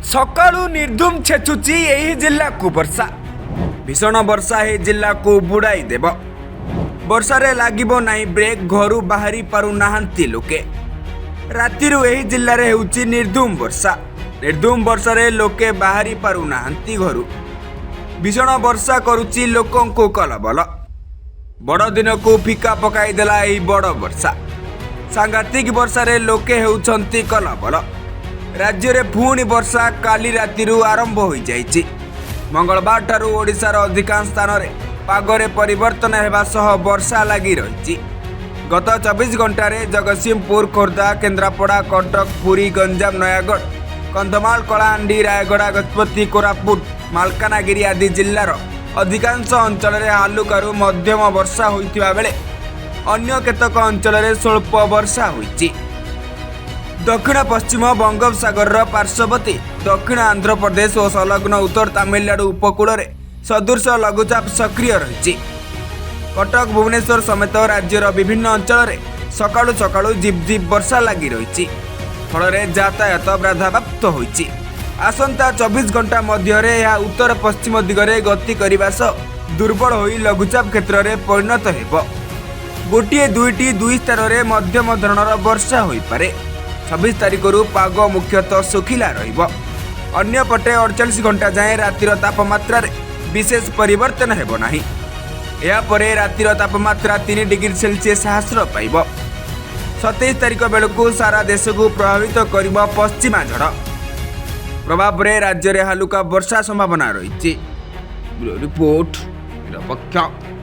सकाळू निर्धूम छेचुची यही जिल्ला को वर्षा भीषण वर्षा ही जिल्ला को बुड़ाई देव वर्षारे लागिबो नाही ब्रेक घरू बाहरी पारु नाहांती लोके रातिरु यही जिल्लारे हेउची निर्धूम वर्षारे लोके बाहरी पारु नाहांती घरू भीषण वर्षा करुची लोकंकु कलबल बड़ दिन को फिका पकाई देला एही बड़ वर्षा सांघातिक वर्षारे लोके हेउछंती कलबल राज्य रे पुणी वर्षा काली रातिरु आरंभ हो जाइछि मंगलवार ठारू ओडिशार अधिकांश स्थान रे पागरे परिवर्तन हेबा सह वर्षा लागि रहिछि गत 24 घंटा रे जगतसिंहपुर खोर्धा केन्द्रापड़ा कटक पुरी गंजाम नयागढ़ कंधमाल कलाहांडी रायगड़ा गजपति कोरापुट मालकानगिरी आदि जिल्लार अधिकांश अंचल रे हालुकारू मध्यम वर्षा होइतिबा बेले अन्य केतक अंचल रे स्वल्प वर्षा होइछि दक्षिण पश्चिम बंगोपसागर पार्श्ववर्ती दक्षिण आंध्र प्रदेश और संलग्न उत्तर तमिलनाडु उपकूल में सदृश लघुचाप सक्रिय रही कटक भुवनेश्वर समेत राज्यर विभिन्न अंचल में सकाळु सकाळु झिपझिप वर्षा लगी रही फल यातायात बाधाप्राप्त होइछि आसंता 24 घंटा मध्य उत्तर पश्चिम दिगरे गति करने सह दुर्बल हो लघुचाप क्षेत्र में परिणत हो गोटे दुईटी दुई स्थान में मध्यम धरणर वर्षा हो पारे 26 तारिख पाग मुख्यतः सुखिला अन्य पटे 48 घंटा जाए रातिर तापमात्रा विशेष परिवर्तन हेबो नाही यापरे रातिर तापमात्रा 3 डिग्री सेल्सियस ह्रास पाइब 27 तारिख बेलू सारा देश को प्रभावित करिब पश्चिमा झड़ प्रभाव रे राज्य रे हालुका वर्षा संभावना रही रिपोर्ट निरपेक्ष।